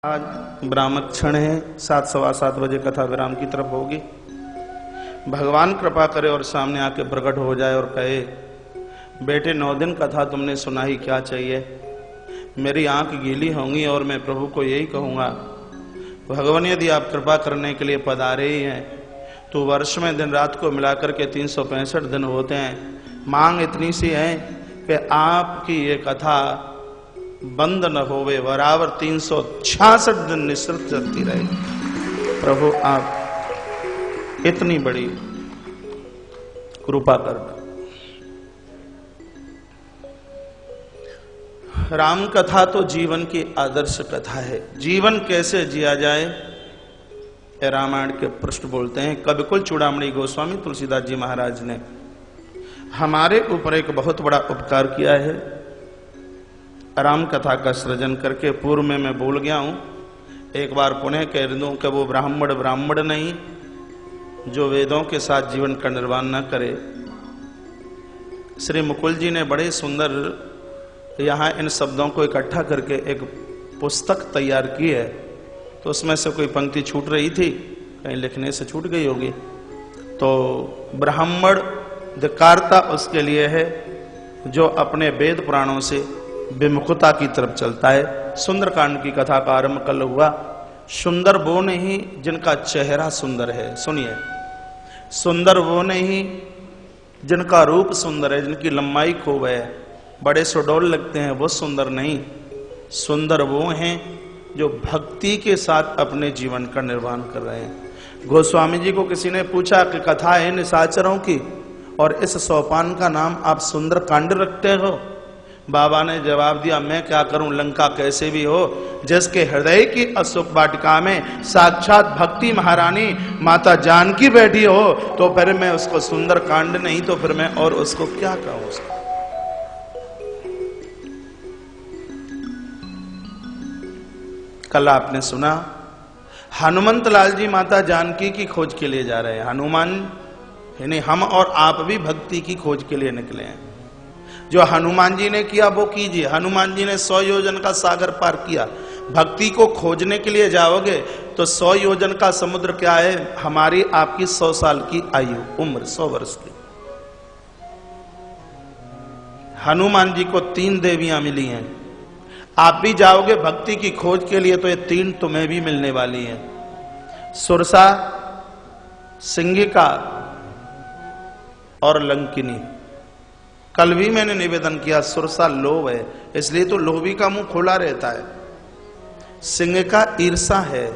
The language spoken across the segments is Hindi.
आज ब्राह्मण क्षण है, 7 सवा 7 बजे कथा विराम की तरफ होगी। भगवान कृपा करे और सामने आके प्रकट हो जाए और कहे, बेटे 9 दिन कथा तुमने सुनाई, क्या चाहिए? मेरी आंख गीली होंगी और मैं प्रभु को यही कहूँगा, भगवान यदि आप कृपा करने के लिए पधारे ही हैं तो वर्ष में दिन रात को मिलाकर के 365 दिन होते हैं। मांग इतनी सी है कि आपकी ये कथा बंद न होवे, बराबर 366 दिन निश्चित चलती रहे। प्रभु आप इतनी बड़ी कृपा करना। राम कथा तो जीवन की आदर्श कथा है। जीवन कैसे जिया जाए, रामायण के पृष्ठ बोलते हैं। कविकुल चूड़ामणि गोस्वामी तुलसीदास जी महाराज ने हमारे ऊपर एक बहुत बड़ा उपकार किया है, राम कथा का सृजन करके। पूर्व में मैं बोल गया हूं, एक बार पुनः कह दूं कि वो ब्राह्मण नहीं जो वेदों के साथ जीवन का निर्वाह न करे। श्री मुकुल जी ने बड़े सुंदर यहाँ इन शब्दों को इकट्ठा करके एक पुस्तक तैयार की है, तो उसमें से कोई पंक्ति छूट रही थी, कहीं लिखने से छूट गई होगी। तो ब्राह्मण धिक्कारता उसके लिए है जो अपने वेद पुराणों से विमुखता की तरफ चलता है। सुंदरकांड की कथा का आरंभ कल हुआ। सुंदर वो नहीं जिनका चेहरा सुंदर है, सुनिए, सुंदर वो नहीं जिनका रूप सुंदर है, जिनकी लंबाई खूब है, बड़े सुडौल लगते हैं, वो सुंदर नहीं। सुंदर वो हैं जो भक्ति के साथ अपने जीवन का निर्वाह कर रहे हैं। गोस्वामी जी को किसी ने पूछा कि कथा है निशाचरों की और इस सोपान का नाम आप सुंदरकांड रखते हो? बाबा ने जवाब दिया, मैं क्या करूं, लंका कैसे भी हो, जिसके हृदय की अशोक वाटिका में साक्षात भक्ति महारानी माता जानकी बैठी हो, तो फिर मैं उसको सुंदर कांड नहीं तो फिर मैं और उसको क्या कहूं उसको। कल आपने सुना हनुमंत लाल जी माता जानकी की खोज के लिए जा रहे हैं। हनुमान यानी हम और आप भी भक्ति की खोज के लिए निकले हैं। जो हनुमान जी ने किया वो कीजिए। हनुमान जी ने 100 योजन का सागर पार किया। भक्ति को खोजने के लिए जाओगे तो 100 योजन का समुद्र क्या है, हमारी आपकी 100 साल की आयु, उम्र 100 वर्ष की। हनुमान जी को 3 देवियां मिली हैं। आप भी जाओगे भक्ति की खोज के लिए तो ये 3 तुम्हें भी मिलने वाली हैं, सुरसा, सिंगिका और लंकिनी। कल भी मैंने निवेदन किया, सुरसा लोभ है, इसलिए तो लोभी का मुंह खुला रहता है। सिंह का ईर्षा है,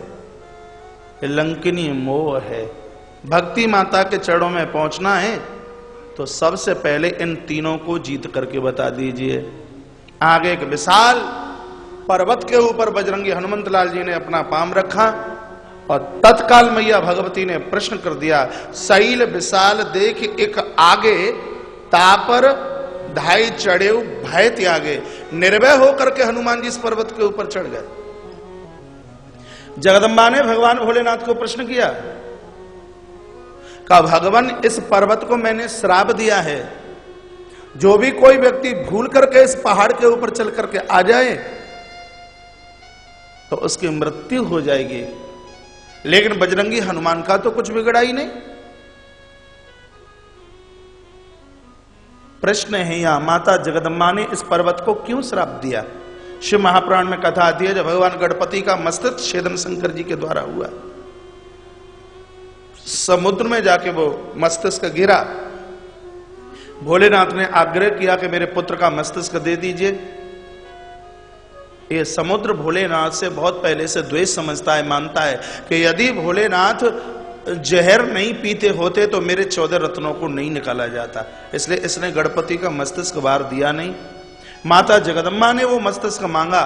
लंकिनी मोह है। भक्ति माता के चरणों में पहुंचना है तो सबसे पहले इन तीनों को जीत करके बता दीजिए। आगे एक विशाल पर्वत के ऊपर बजरंगी हनुमंत लाल जी ने अपना पाम रखा और तत्काल मैया भगवती ने प्रश्न कर दिया, शैल विशाल देख एक आगे, तापर धाई चढ़े भय त्यागे। निर्भय होकर के हनुमान जी इस पर्वत के ऊपर चढ़ गए। जगदम्बा ने भगवान भोलेनाथ को प्रश्न किया, कहा भगवान इस पर्वत को मैंने श्राप दिया है, जो भी कोई व्यक्ति भूल करके इस पहाड़ के ऊपर चल करके आ जाए तो उसकी मृत्यु हो जाएगी। लेकिन बजरंगी हनुमान का तो कुछ बिगड़ा ही नहीं। प्रश्न है यहां, माता जगदम्बा ने इस पर्वत को क्यों श्राप दिया? शिव महापुराण में कथा आती है, जब भगवान गणपति का मस्तक छेदन शंकर जी के द्वारा हुआ, समुद्र में जाके वो मस्तिष्क गिरा। भोलेनाथ ने आग्रह किया कि मेरे पुत्र का मस्तिष्क दे दीजिए। ये समुद्र भोलेनाथ से बहुत पहले से द्वेष समझता है, मानता है कि यदि भोलेनाथ जहर नहीं पीते होते तो मेरे 14 रत्नों को नहीं निकाला जाता, इसलिए इसने गणपति का मस्तिष्क बाहर दिया नहीं। माता जगदम्बा ने वो मस्तिष्क मांगा,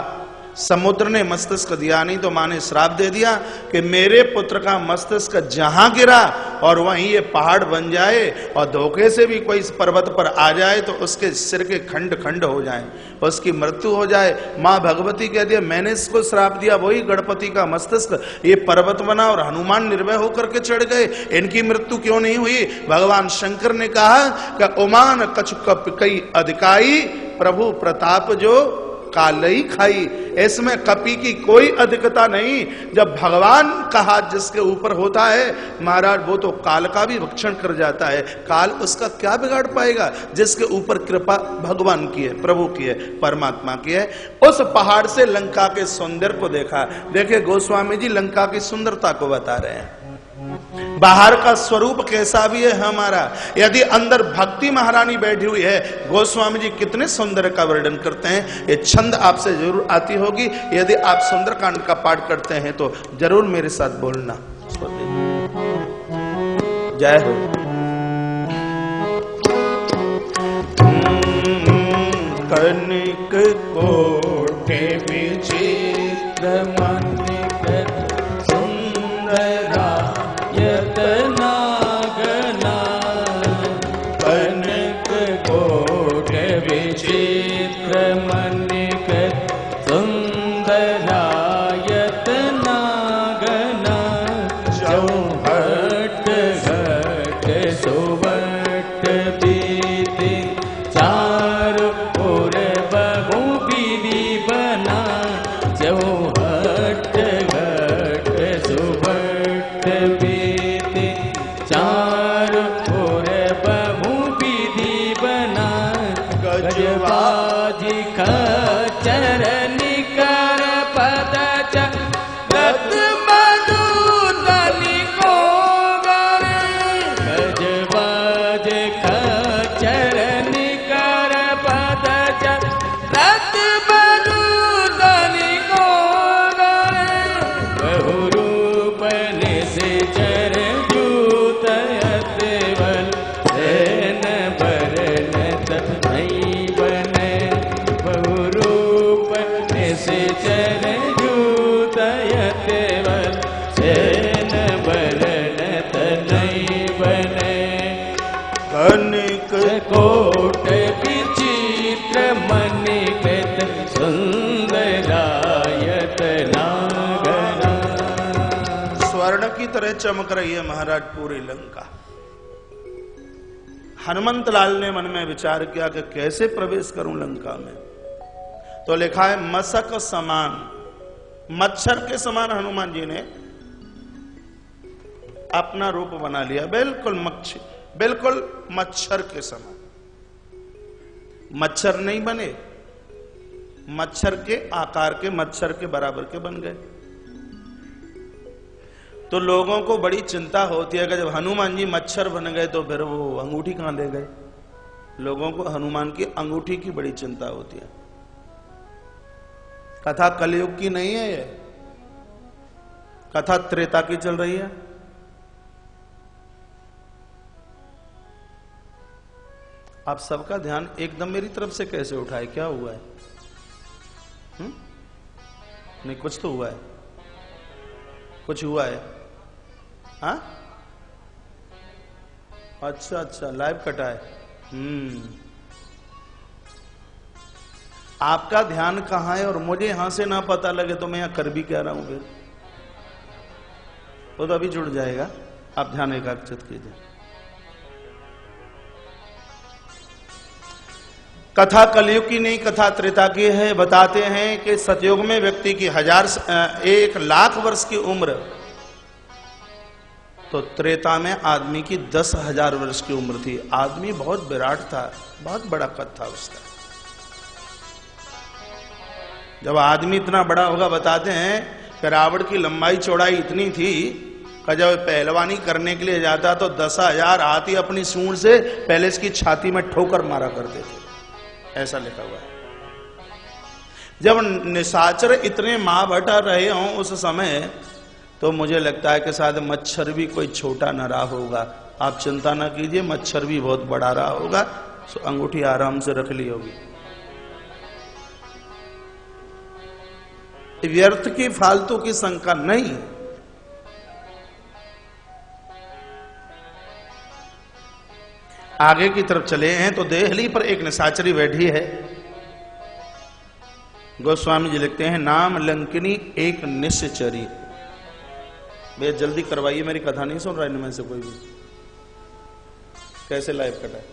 समुद्र ने मस्तिष्क दिया नहीं, तो मां ने श्राप दे दिया कि मेरे पुत्र का मस्तिष्क जहां गिरा और वहीं ये पहाड़ बन जाए और धोखे से भी कोई इस पर्वत पर आ जाए तो उसके सिर के खंड खंड हो जाए, उसकी मृत्यु हो जाए। मां भगवती कह दिया मैंने इसको श्राप दिया, वही गणपति का मस्तिष्क ये पर्वत बना और हनुमान निर्भय होकर के चढ़ गए, इनकी मृत्यु क्यों नहीं हुई? भगवान शंकर ने कहा कि ओमान कछु कप कई अधिकाई, प्रभु प्रताप जो काल ही खाई। इसमें कपि की कोई अधिकता नहीं। जब भगवान का हाथ जिसके ऊपर होता है महाराज, वो तो काल का भी भक्षण कर जाता है। काल उसका क्या बिगाड़ पाएगा जिसके ऊपर कृपा भगवान की है, प्रभु की है, परमात्मा की है। उस पहाड़ से लंका के सौंदर्य को देखा। देखिए गोस्वामी जी लंका की सुंदरता को बता रहे हैं। बाहर का स्वरूप कैसा भी है हमारा, यदि अंदर भक्ति महारानी बैठी हुई है। गोस्वामी जी कितने सौंदर्य का वर्णन करते हैं। ये छंद आपसे जरूर आती होगी। यदि आप सुंदरकांड का पाठ करते हैं तो जरूर मेरे साथ बोलना। जय हो। कनिक कोटि विचित्र मनिक सुंदरा यतनागना। कनक कोटि विचित्र मनिक सुंदरा यतनागना। चौहट घट सुवट बीति चार पुर बहु विधि बना। चौहट घट सुवट बीति चार पुर बहु विधि बना। गजबाजी खच्चर निकर पद चरत मधु दनि को गरे। गजबाज खच्चर निकर पद चरत मधु दनि को गरे। बहु रूप निश्चर जूत अतवल सेन बरनत नहीं बने। बहु रूप निश्चर जूत अतवल सेन बरनत नहीं बने। कनिक कोट विचित्र मनिक सुंदरायत नागरा। स्वर्ण की तरह चमक रही है महाराज पूरी लंका। हनुमंत लाल ने मन में विचार किया कि कैसे प्रवेश करूं लंका में। तो लिखा है मशक समान, मच्छर के समान हनुमान जी ने अपना रूप बना लिया। बिल्कुल मच्छर के समान। मच्छर नहीं बने, मच्छर के आकार के, मच्छर के बराबर के बन गए। तो लोगों को बड़ी चिंता होती है कि जब हनुमान जी मच्छर बन गए तो फिर वो अंगूठी कहां ले गए। लोगों को हनुमान की अंगूठी की बड़ी चिंता होती है। कथा कलयुग की नहीं है, ये कथा त्रेता की चल रही है। आप सबका ध्यान एकदम मेरी तरफ से कैसे उठाए, क्या हुआ है? नहीं कुछ तो हुआ है, कुछ हुआ है। हाँ अच्छा लाइव कटा है। आपका ध्यान कहां है और मुझे यहां से ना पता लगे तो मैं यहां कर भी क्या रहा हूं फिर? वो तो अभी जुड़ जाएगा। आप ध्यान एकाग्रचित कीजिए। कथा कलयुग की नहीं, कथा त्रेता की है। बताते हैं कि सतयुग में व्यक्ति की 1,00,000 वर्ष की उम्र, तो त्रेता में आदमी की 10,000 वर्ष की उम्र थी। आदमी बहुत विराट था, बहुत बड़ा कद था उसका। जब आदमी इतना बड़ा होगा, बताते हैं कि रावण की लंबाई चौड़ाई इतनी थी कि जब पहलवानी करने के लिए जाता तो 10,000 हाथी अपनी सूंड से पहले इसकी छाती में ठोकर मारा करते थे, ऐसा लिखा हुआ है। जब निशाचर इतने मां भटा रहे हों उस समय, तो मुझे लगता है कि शायद मच्छर भी कोई छोटा न रहा होगा। आप चिंता ना कीजिए, मच्छर भी बहुत बड़ा रहा होगा। सो अंगूठी आराम से रख ली होगी। व्यर्थ की फालतू की शंका नहीं। आगे की तरफ चले हैं तो देहली पर एक निशाचरी बैठी है। गोस्वामी जी लिखते हैं, नाम लंकिनी एक निश्चरी। भैया जल्दी करवाइए, मेरी कथा नहीं सुन रहा इनमें से कोई भी। कैसे लाइव कटा है?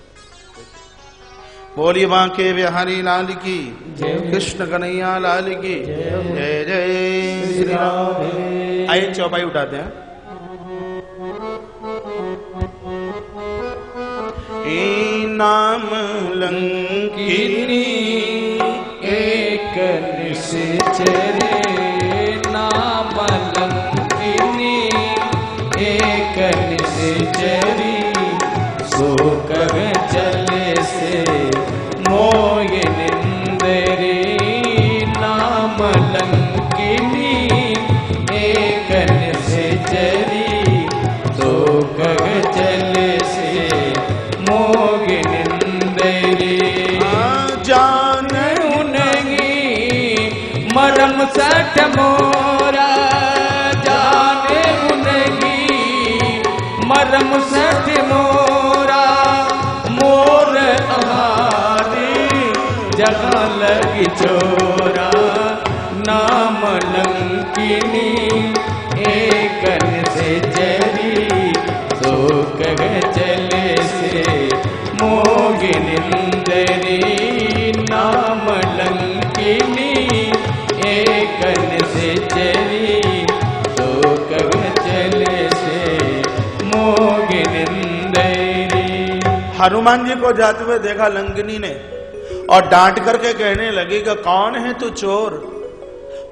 बोलिए बांके बिहारी लाल की जय, कृष्ण कन्हैया लाल की जय जय श्री राम। आइए चौपाई उठाते हैं। नाम लंकिनी एक निश्चरे, नाम लंकिनी एक निश्चरी, सो कह चले से मोय निंदरी। नाम लंकिनी एक निश्चरी, सो कह चले से मोग निंदरी। जानू नहीं मरम सठ मोरा, जाने नहीं मरम सठ मोरा। मोर आहारी जगह लगी चोरा, नाम लंकिनी एक से चरी, तो कह चले से मोग निंदरी। नाम लंकिनी एक से चरी, तो कह चले से मोग निंदरी। हनुमान जी को जाते हुए देखा लंकिनी ने और डांट करके कहने लगी कि कौन है तू चोर,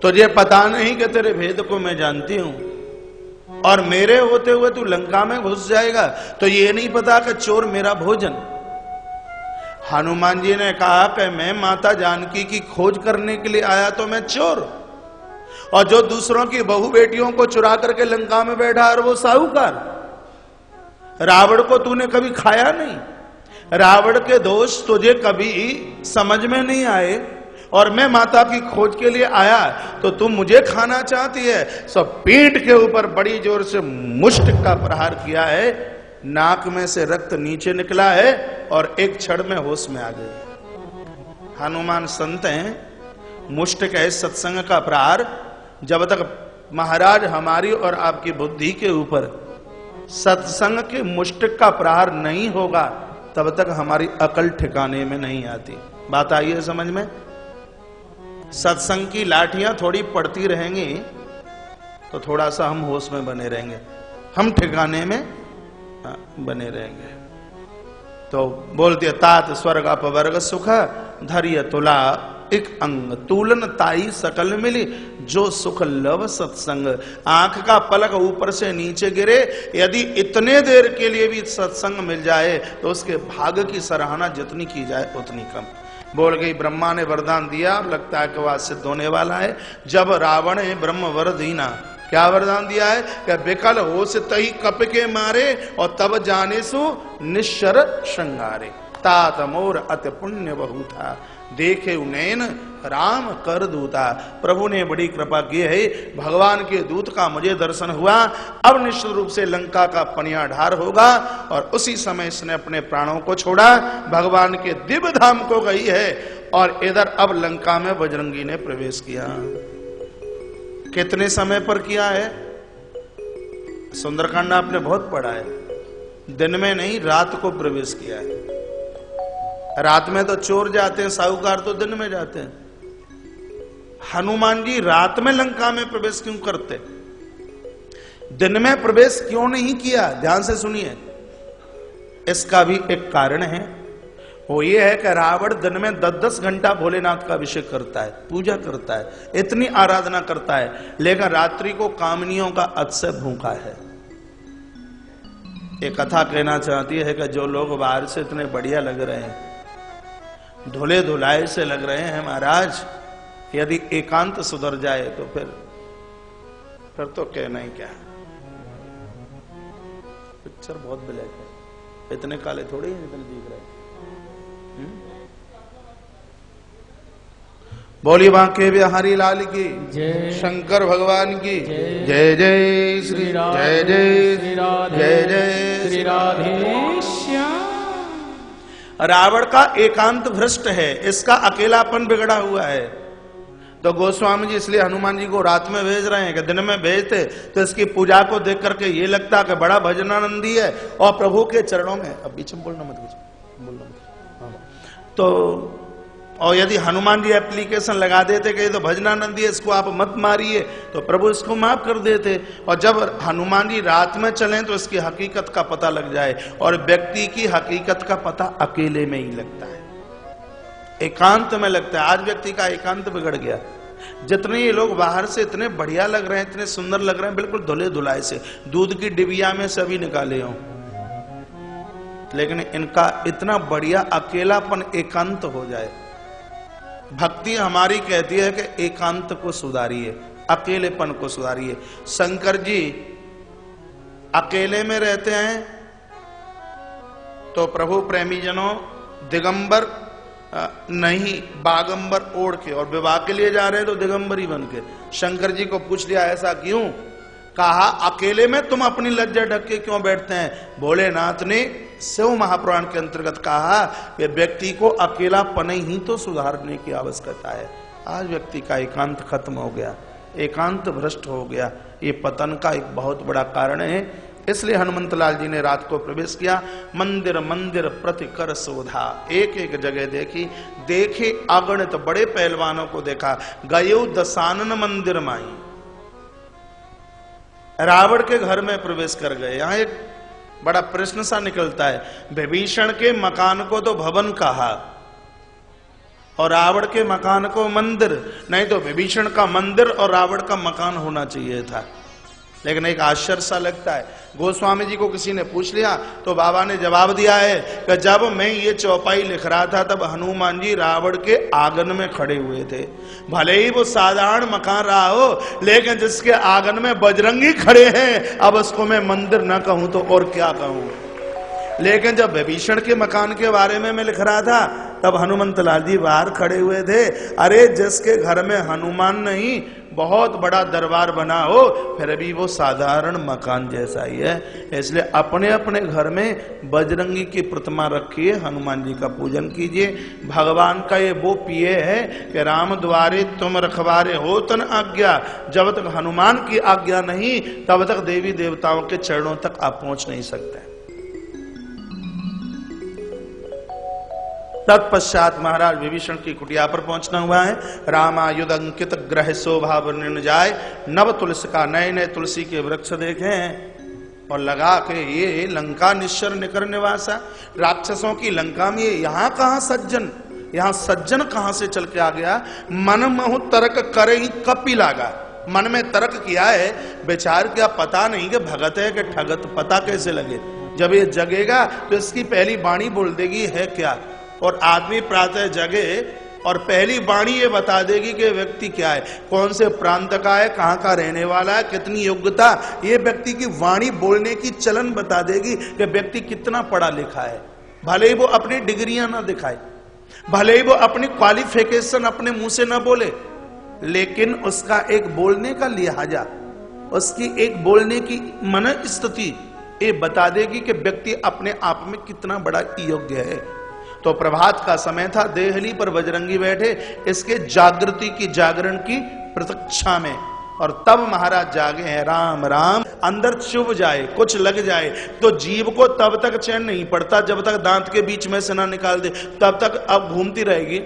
तुझे पता नहीं कि तेरे भेद को मैं जानती हूं, और मेरे होते हुए तू लंका में घुस जाएगा, तो ये नहीं पता कि चोर मेरा भोजन। हनुमान जी ने कहा कि मैं माता जानकी की खोज करने के लिए आया तो मैं चोर, और जो दूसरों की बहू बेटियों को चुरा करके लंका में बैठा और वो साहूकार। रावण को तूने कभी खाया नहीं, रावण के दोष तुझे कभी समझ में नहीं आए, और मैं माता की खोज के लिए आया तो तुम मुझे खाना चाहती है। सब पीठ के ऊपर बड़ी जोर से मुष्ट का प्रहार किया है, नाक में से रक्त नीचे निकला है और एक क्षण में होश में आ गए। हनुमान संत हैं, मुष्ट के सत्संग का प्रहार जब तक महाराज हमारी और आपकी बुद्धि के ऊपर सत्संग के मुष्ट का प्रहार नहीं होगा, तब तक हमारी अकल ठिकाने में नहीं आती। बात आई है समझ में? सत्संग की लाठियां थोड़ी पड़ती रहेंगी तो थोड़ा सा हम होश में बने रहेंगे, हम ठिकाने में बने रहेंगे। तो बोलते तात स्वर्ग अपवर्ग सुख, धैर्य तुला एक अंग, तूलन ताई सकल मिली, जो सुख लव सत्संग। आंख का पलक ऊपर से नीचे गिरे, यदि इतने देर के लिए भी सत्संग मिल जाए तो उसके भाग्य की सराहना जितनी की जाए उतनी कम। बोल गई ब्रह्मा ने वरदान दिया, अब लगता है कि वह सिद्ध होने वाला है। जब रावण ने ब्रह्म वर दीना, क्या वरदान दिया है कि विकल हो से तही कप के मारे, और तब जाने सु निश्चर श्रृंगारे। तात मोर अति पुण्य बहु था, देखे उनैन राम कर दूता। प्रभु ने बड़ी कृपा की है, भगवान के दूत का मुझे दर्शन हुआ। अब निश्चित रूप से लंका का पनिया ढार होगा, और उसी समय इसने अपने प्राणों को छोड़ा, भगवान के दिव्य धाम को गई है। और इधर अब लंका में बजरंगी ने प्रवेश किया। कितने समय पर किया है? सुंदरकांड आपने बहुत पढ़ा है, दिन में नहीं रात को प्रवेश किया है। रात में तो चोर जाते हैं, साहूकार तो दिन में जाते हैं। हनुमान जी रात में लंका में प्रवेश क्यों करते, दिन में प्रवेश क्यों नहीं किया? ध्यान से सुनिए, इसका भी एक कारण है। वो ये है कि रावण दिन में 10-10 घंटा भोलेनाथ का अभिषेक करता है, पूजा करता है, इतनी आराधना करता है, लेकिन रात्रि को कामनियों का अतिशय भूखा है। एक कथा कहना चाहती है कि जो लोग बाहर से इतने बढ़िया लग रहे हैं, धुले धुलाए से लग रहे हैं महाराज, यदि एकांत सुधर जाए तो फिर तो कहना ही क्या। पिक्चर बहुत ब्लैक है, इतने काले थोड़े ही इतने दिख रहे हैं। बोलिए बांके बिहारी लाल की जय, शंकर भगवान की जय जय श्री जय जय श्री राधे, जय जय श्री राधे श्याम। रावण का एकांत भ्रष्ट है, इसका अकेलापन बिगड़ा हुआ है। तो गोस्वामी जी इसलिए हनुमान जी को रात में भेज रहे हैं कि दिन में भेजते तो इसकी पूजा को देख करके ये लगता कि बड़ा भजनानंदी है और प्रभु के चरणों में। अब बीच में बोलना मत, बोलना मत। तो और यदि हनुमान जी एप्लीकेशन लगा देते कि ये तो भजनानंद है, इसको आप मत मारिए, तो प्रभु इसको माफ कर देते। और जब हनुमान जी रात में चलें तो इसकी हकीकत का पता लग जाए, और व्यक्ति की हकीकत का पता अकेले में ही लगता है, एकांत में लगता है। आज व्यक्ति का एकांत बिगड़ गया। जितने ये लोग बाहर से इतने बढ़िया लग रहे हैं, इतने सुंदर लग रहे हैं, बिल्कुल धुले धुलाए से, दूध की डिबिया में सभी निकाले हों, लेकिन इनका इतना बढ़िया अकेलापन एकांत हो जाए। भक्ति हमारी कहती है कि एकांत को सुधारिए, अकेलेपन को सुधारिए। शंकर जी अकेले में रहते हैं तो प्रभु प्रेमी जनों दिगंबर नहीं बागंबर ओढ़ के, और विवाह के लिए जा रहे हैं तो दिगंबर ही बन के। शंकर जी को पूछ लिया ऐसा क्यों? कहा अकेले में तुम अपनी लज्जा ढक के क्यों बैठते हैं? भोलेनाथ ने शिव महापुराण के अंतर्गत कहा कि व्यक्ति को अकेलापन ही तो सुधारने की आवश्यकता है। आज व्यक्ति का एकांत खत्म हो गया, एकांत भ्रष्ट हो गया। ये पतन का एक बहुत बड़ा कारण है। इसलिए हनुमंत लाल जी ने रात को प्रवेश किया। मंदिर मंदिर प्रति कर शोधा, एक एक जगह देखी, देखे अगणित बड़े पहलवानों को देखा। गयो दशानन मंदिर माई, रावण के घर में प्रवेश कर गए। यहां एक बड़ा प्रश्न सा निकलता है, विभीषण के मकान को तो भवन कहा और रावण के मकान को मंदिर, नहीं तो विभीषण का मंदिर और रावण का मकान होना चाहिए था। लेकिन एक आश्चर्य सा लगता है। गोस्वामी जी को किसी ने पूछ लिया तो बाबा ने जवाब दिया है कि जब मैं ये चौपाई लिख रहा था तब हनुमान जी रावण के आंगन में खड़े हुए थे। भले ही वो साधारण मकान रहा हो, लेकिन जिसके आंगन में बजरंगी खड़े हैं, अब उसको मैं मंदिर ना कहूं तो और क्या कहूं। लेकिन जब विभीषण के मकान के बारे में मैं लिख रहा था तब हनुमंत लाल जी बाहर खड़े हुए थे। अरे जिसके घर में हनुमान नहीं बहुत बड़ा दरबार बना हो, फिर भी वो साधारण मकान जैसा ही है। इसलिए अपने अपने घर में बजरंगी की प्रतिमा रखिए, हनुमान जी का पूजन कीजिए। भगवान का ये वो पिए है कि राम द्वारे तुम रखवारे हो तन आज्ञा। जब तक हनुमान की आज्ञा नहीं तब तक देवी देवताओं के चरणों तक आप पहुंच नहीं सकते। तत्पश्चात महाराज विभीषण की कुटिया पर पहुंचना हुआ है। रामायुध अंकित ग्रह शोभा वर्णन जाए, नव तुलसी का, नए नए तुलसी के वृक्ष देखे हैं और लगा के ये लंका निश्चर निकर निवासा। राक्षसों की लंका में यहाँ कहाँ सज्जन, यहाँ सज्जन कहाँ से चल के आ गया। मन महु तर्क करे ही कपि लागा, मन में तर्क किया है, विचार किया, पता नहीं कि भगत है कि ठगत, पता कैसे लगे। जब ये जगेगा तो इसकी पहली वाणी बोल देगी है क्या। और आदमी प्रातः जगे और पहली वाणी ये बता देगी कि व्यक्ति क्या है, कौन से प्रांत का है, कहाँ का रहने वाला है, कितनी योग्यता। ये व्यक्ति की वाणी बोलने की चलन बता देगी कि व्यक्ति कितना पढ़ा लिखा है। भले ही वो अपनी डिग्रियां ना दिखाए, भले ही वो अपनी क्वालिफिकेशन अपने मुंह से ना बोले, लेकिन उसका एक बोलने का लिहाजा, उसकी एक बोलने की मन स्थिति ये बता देगी कि व्यक्ति अपने आप में कितना बड़ा योग्य है। तो प्रभात का समय था, देहली पर बजरंगी बैठे इसके जागृति की, जागरण की प्रतीक्षा में। और तब महाराज जागे हैं। राम राम अंदर चुभ जाए, कुछ लग जाए तो जीव को तब तक चैन नहीं पड़ता जब तक दांत के बीच में से ना निकाल दे, तब तक अब घूमती रहेगी,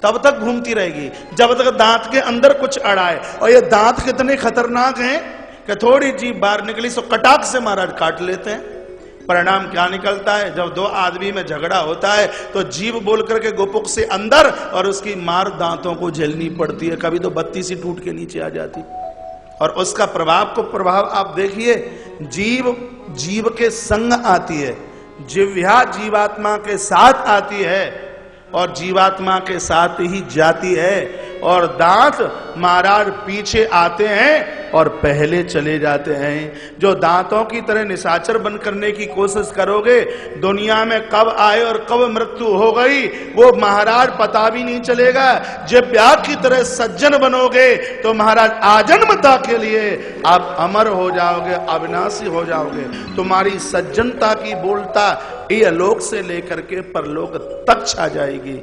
तब तक घूमती रहेगी जब तक दांत के अंदर कुछ अड़ाए। और ये दांत कितने खतरनाक हैं कि थोड़ी जीभ बाहर निकली तो कटाक से महाराज काट लेते हैं। परिणाम क्या निकलता है, जब दो आदमी में झगड़ा होता है तो जीभ बोल करके गोपुक से अंदर और उसकी मार दांतों को झेलनी पड़ती है। कभी तो बत्ती सी टूट के नीचे आ जाती। और उसका प्रभाव आप देखिए, जीव के संग आती है, जिह्वा जीवात्मा के साथ आती है और जीवात्मा के साथ ही जाती है। और दांत महाराज पीछे आते हैं और पहले चले जाते हैं। जो दांतों की तरह निशाचर बन करने की कोशिश करोगे, दुनिया में कब आए और कब मृत्यु हो गई वो महाराज पता भी नहीं चलेगा। जब ब्याह की तरह सज्जन बनोगे तो महाराज आजन्मता के लिए आप अमर हो जाओगे, अविनाशी हो जाओगे। तुम्हारी सज्जनता की बोलता ये लोक से लेकर के परलोक तक छा जाएगी।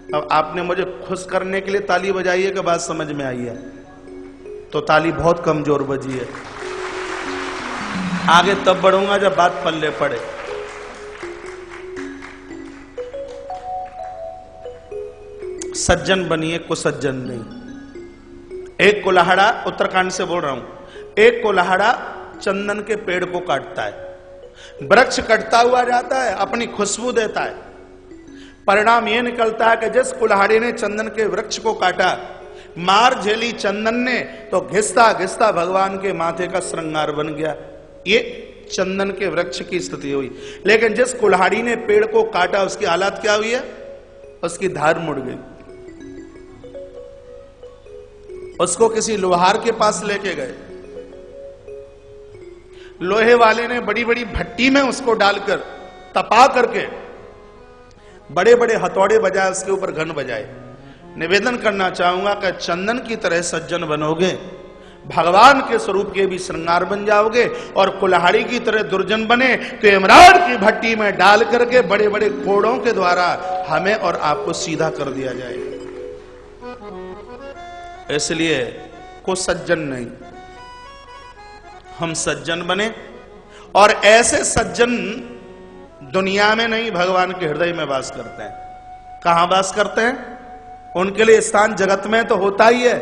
अब आपने मुझे खुश करने के लिए ताली बजाई है कि बात समझ में आई है? तो ताली बहुत कमजोर बजी है। आगे तब बढ़ूंगा जब बात पल्ले पड़े। सज्जन बनिए, कुसज्जन नहीं। एक कुल्हाड़ा, उत्तराखंड से बोल रहा हूं, एक कुल्हाड़ा चंदन के पेड़ को काटता है, वृक्ष कटता हुआ जाता है, अपनी खुशबू देता है। परिणाम यह निकलता है कि जिस कुल्हाड़ी ने चंदन के वृक्ष को काटा, मार झेली चंदन ने, तो घिसता घिसता भगवान के माथे का श्रृंगार बन गया। ये चंदन के वृक्ष की स्थिति हुई। लेकिन जिस कुल्हाड़ी ने पेड़ को काटा, उसकी हालत क्या हुई है? उसकी धार मुड़ गई। उसको किसी लोहार के पास लेके गए, लोहे वाले ने बड़ी बड़ी भट्टी में उसको डालकर तपा करके बड़े बड़े हथौड़े बजाए, उसके ऊपर घन बजाए। निवेदन करना चाहूंगा कि चंदन की तरह सज्जन बनोगे, भगवान के स्वरूप के भी श्रृंगार बन जाओगे, और कुल्हाड़ी की तरह दुर्जन बने तो इमरान की भट्टी में डाल करके बड़े बड़े कोड़ों के द्वारा हमें और आपको सीधा कर दिया जाएगा। इसलिए को सज्जन नहीं, हम सज्जन बने। और ऐसे सज्जन दुनिया में नहीं, भगवान के हृदय में वास करते हैं। कहां वास करते हैं? उनके लिए स्थान जगत में तो होता ही है,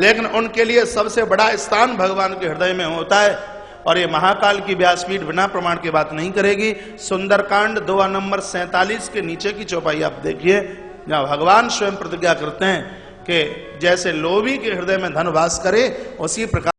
लेकिन उनके लिए सबसे बड़ा स्थान भगवान के हृदय में होता है। और ये महाकाल की व्यासपीठ बिना प्रमाण की बात नहीं करेगी। सुंदरकांड 2 नंबर 47 के नीचे की चौपाई आप देखिए, जहां भगवान स्वयं प्रतिज्ञा करते हैं कि जैसे लोभी के हृदय में धन वास करे, उसी प्रकार